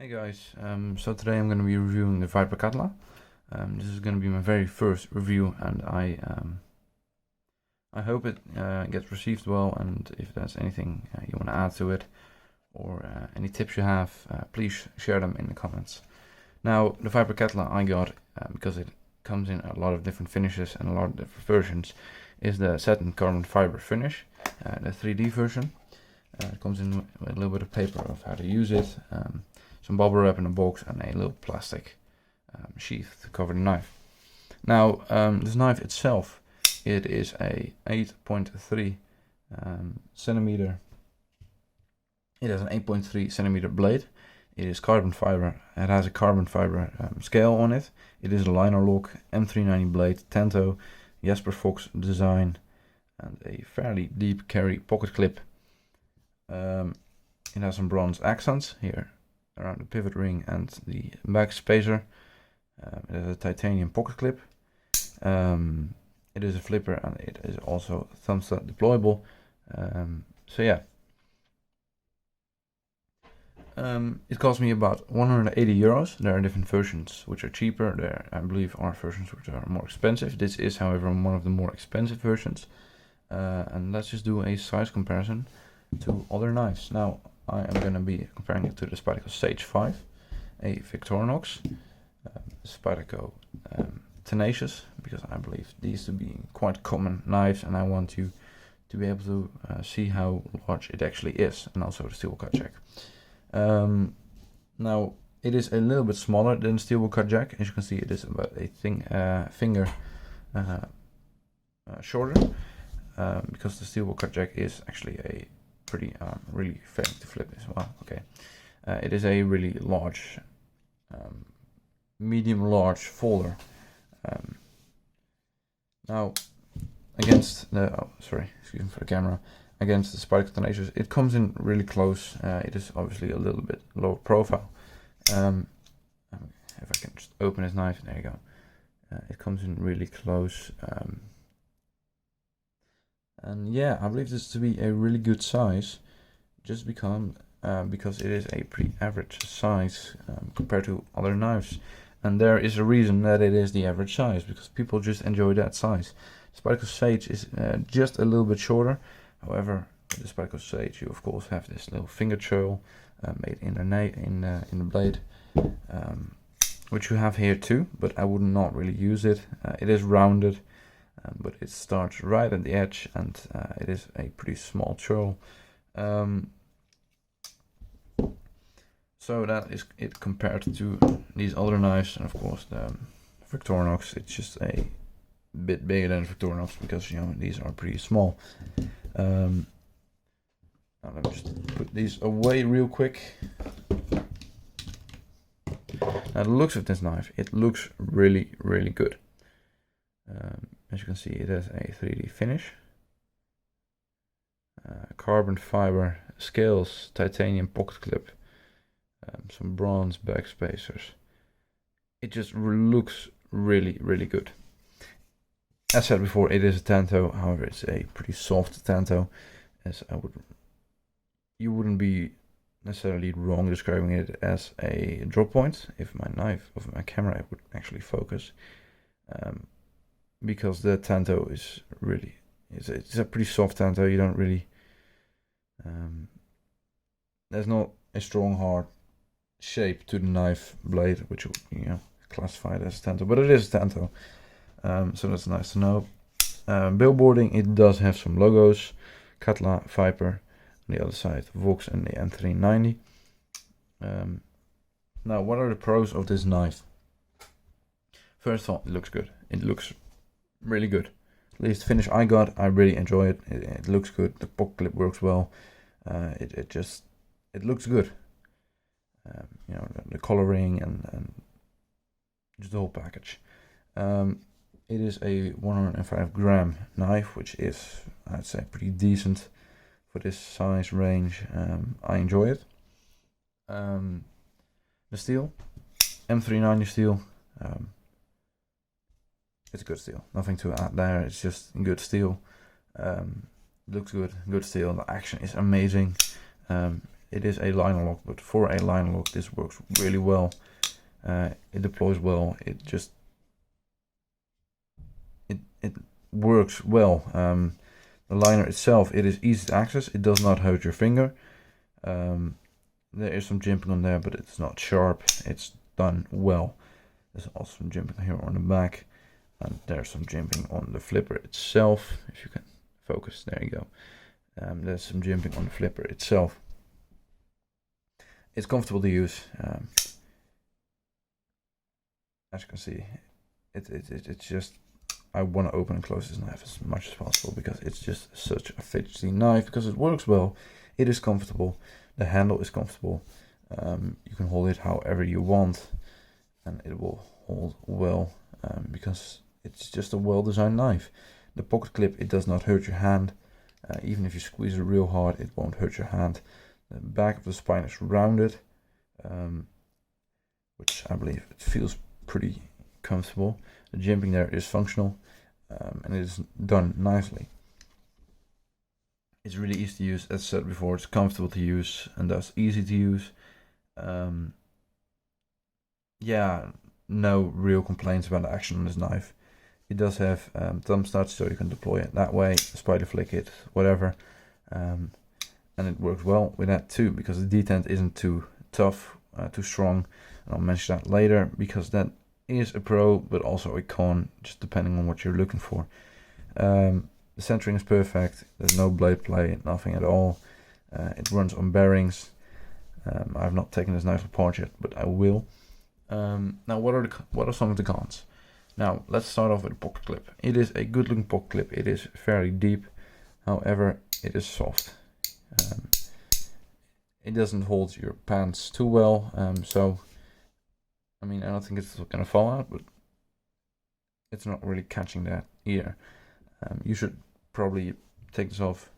Hey guys, so today I'm going to be reviewing the Viper Katla. This is going to be my very first review, and I hope it gets received well. And if there's anything you want to add to it, or any tips you have, please share them in the comments. Now, the Viper Katla I got because it comes in a lot of different finishes and a lot of different versions. Is the satin carbon fiber finish, the 3D version. It comes in with a little bit of paper of how to use it. Some bubble wrap in a box and a little plastic sheath to cover the knife. Now, this knife itself, it is a 8.3 centimeter. It has an 8.3 centimeter blade. It is carbon fiber. It has a carbon fiber scale on it. It is a liner lock M390 blade, Tanto, Jasper Fox design, and a fairly deep carry pocket clip. It has some bronze accents here around the pivot ring and the back spacer. It has a titanium pocket clip. It is a flipper and it is also thumbstamp deployable. So yeah. It cost me about 180 euros. There are different versions which are cheaper. There, I believe, are versions which are more expensive. This is, however, one of the more expensive versions. And let's just do a size comparison to other knives. Now, I am going to be comparing it to the Spyderco Sage 5, a Victorinox, Spyderco Tenacious, because I believe these to be quite common knives, and I want you to be able to see how large it actually is, and also the steel cut jack. Now, it is a little bit smaller than the steel cut jack. As you can see, it is about a finger shorter, because the steel cut jack is actually a pretty really failing to flip as well. Okay, it is a really large, medium large folder. Now, against the excuse me for the camera, against the Spyderco Tenacious, it comes in really close. It is obviously a little bit lower profile. If I can just open this knife, there you go. It comes in really close. And yeah, I believe this to be a really good size, just because it is a pretty average size compared to other knives. And there is a reason that it is the average size, because people just enjoy that size. Spyderco Sage is just a little bit shorter. However, with the Spyderco Sage, you of course have this little finger choil made in the blade, which you have here too. But I would not really use it. It is rounded. But it starts right at the edge, and it is a pretty small choil. So that is it compared to these other knives, and of course the Victorinox. It's just a bit bigger than Victorinox because these are pretty small. Now let me just put these away real quick. Now the looks of this knife, it looks really good. As you can see, it has a 3D finish, carbon fiber scales, titanium pocket clip, some bronze back spacers. It just looks really good. As said before, it is a Tanto. However, it's a pretty soft Tanto, as you wouldn't be necessarily wrong describing it as a drop point if my camera would actually focus. Because the Tanto is really, it's a pretty soft Tanto. You don't really, there's not a strong hard shape to the knife blade, which would classify it as Tanto, but it is Tanto, so that's nice to know. Billboarding, it does have some logos, Katla, Viper, on the other side Vox and the M390. Now, what are the pros of this knife? First of all, it looks good. It looks really good. At least the finish I got, I really enjoy it. It looks good. The pocket clip works well. It looks good. The coloring and just the whole package. It is a 105 gram knife, which is, I'd say, pretty decent for this size range. I enjoy it. The steel, M390 steel. It's good steel. Nothing to add there. It's just good steel. Looks good. Good steel. The action is amazing. it is a liner lock, but for a liner lock, this works really well. It deploys well. It works well. The liner itself, it is easy to access. It does not hurt your finger. There is some jimping on there, but it's not sharp. It's done well. There's also some jimping here on the back, and there's some jimping on the flipper itself. If you can focus, there you go. There's some jimping on the flipper itself. It's comfortable to use. As you can see, it's just, I want to open and close this knife as much as possible because it's just such a fidgety knife, because it works well. It is comfortable. The handle is comfortable. You can hold it however you want, and it will hold well because it's just a well-designed knife. The pocket clip, it does not hurt your hand. Even if you squeeze it real hard, it won't hurt your hand. The back of the spine is rounded, which I believe it feels pretty comfortable. The jimping there is functional, and it is done nicely. It's really easy to use. As I said before, it's comfortable to use and thus easy to use. Yeah, no real complaints about the action on this knife. It does have thumb studs, so you can deploy it that way, spider flick it, whatever. And it works well with that too, because the detent isn't too tough, too strong. And I'll mention that later, because that is a pro, but also a con, just depending on what you're looking for. The centering is perfect. There's no blade play, nothing at all. It runs on bearings. I've not taken this knife apart yet, but I will. Now, what are some of the cons? Now, let's start off with the pocket clip. It is a good looking pocket clip. It is fairly deep. However, it is soft. It doesn't hold your pants too well. So, I mean, I don't think it's going to fall out, but it's not really catching that either. You should probably take this off,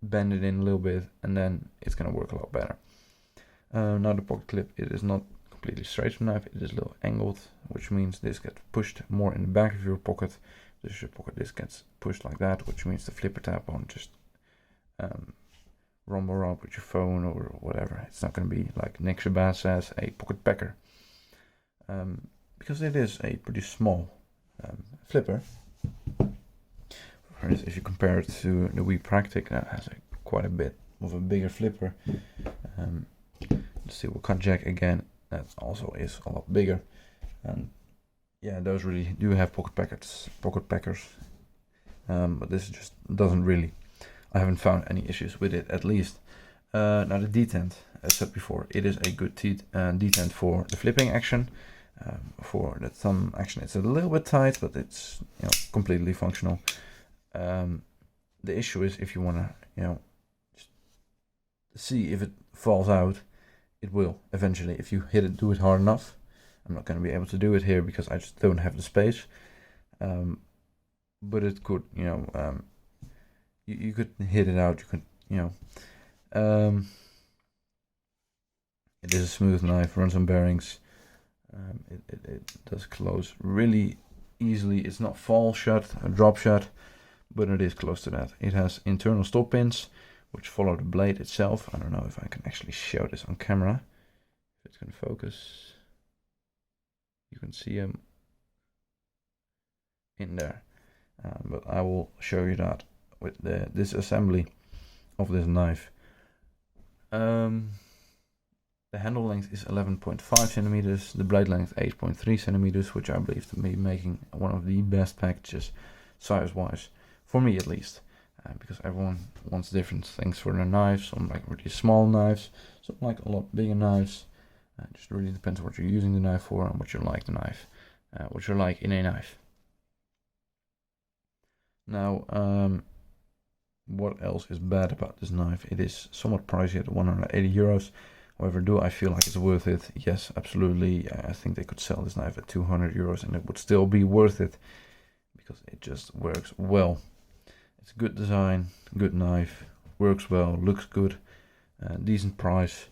bend it in a little bit, and then it's going to work a lot better. Now the pocket clip, it is not completely straight from the knife, it is a little angled, which means this gets pushed more in the back of your pocket. This gets pushed like that, which means the flipper tab won't just rumble around with your phone or whatever. It's not going to be, like Nick Shabazz says, a pocket packer. Because it is a pretty small flipper. For instance, if you compare it to the Wii Praktic, that has quite a bit of a bigger flipper. The steel cut jack again, that also is a lot bigger. And yeah, those really do have pocket packers. But this just doesn't really. I haven't found any issues with it, at least. Now the detent, as said before, it is a good detent for the flipping action. For the thumb action, it's a little bit tight, but it's completely functional. The issue is if you want to just see if it falls out, it will eventually. If you do it hard enough. I'm not going to be able to do it here because I just don't have the space. But it could, you could hit it out. You could, it is a smooth knife, runs on bearings. It does close really easily. It's not fall shut, drop shut, but it is close to that. It has internal stop pins, which follow the blade itself. I don't know if I can actually show this on camera. If it's going to focus. You can see them in there, but I will show you that with this assembly of this knife. The handle length is 11.5 centimeters, the blade length 8.3 centimeters, which I believe to be making one of the best packages size-wise, for me at least, because everyone wants different things for their knives. Some like really small knives, some like a lot bigger knives. It just really depends on what you're using the knife for and what you like what you like in a knife. Now, what else is bad about this knife? It is somewhat pricey at 180 euros. However, do I feel like it's worth it? Yes, absolutely. I think they could sell this knife at 200 euros and it would still be worth it because it just works well. It's good design, good knife, works well, looks good, decent price.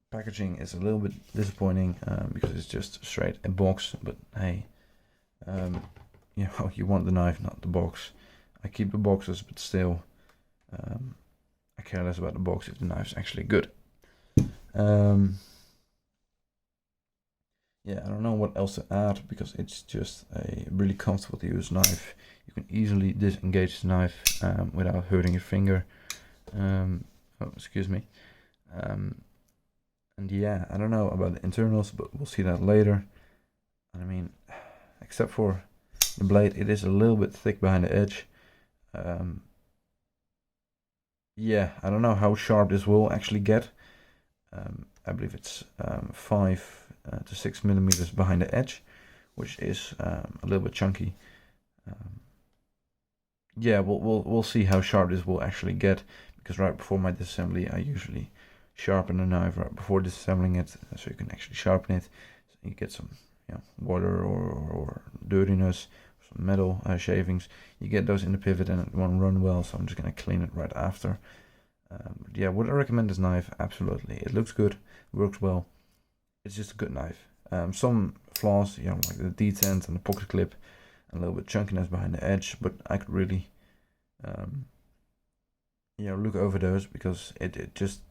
Packaging is a little bit disappointing because it's just straight a box, but hey, you want the knife, not the box. I keep the boxes, but still, I care less about the box if the knife's actually good. Yeah, I don't know what else to add, because it's just a really comfortable to use knife. You can easily disengage the knife without hurting your finger. Oh, excuse me. And yeah, I don't know about the internals, but we'll see that later. I mean, except for the blade, it is a little bit thick behind the edge. Yeah, I don't know how sharp this will actually get. I believe it's 5 to 6 millimeters behind the edge, which is a little bit chunky. Yeah, we'll see how sharp this will actually get, because right before my disassembly, I usually sharpen the knife right before disassembling it, so you can actually sharpen it. So you get some water or dirtiness, some metal shavings. You get those in the pivot and it won't run well, so I'm just gonna clean it right after. Yeah, would I recommend this knife? Absolutely. It looks good, works well. It's just a good knife. Some flaws, like the detent and the pocket clip, and a little bit chunkiness behind the edge, but I could really, look over those, because it just,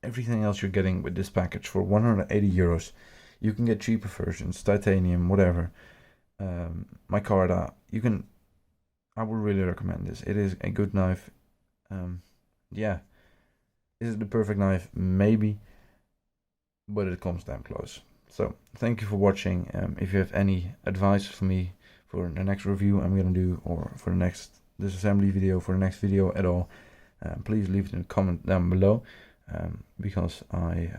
everything else you're getting with this package for 180 euros. You can get cheaper versions, titanium, whatever. Micarta, I would really recommend this. It is a good knife. Yeah, is it the perfect knife? Maybe, but it comes damn close. So thank you for watching. If you have any advice for me for the next review I'm gonna do, or for the next disassembly video, for the next video at all, please leave it in a comment down below, because I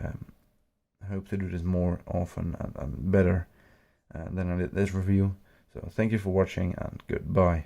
hope to do this more often and better than I did this review. So thank you for watching, and goodbye.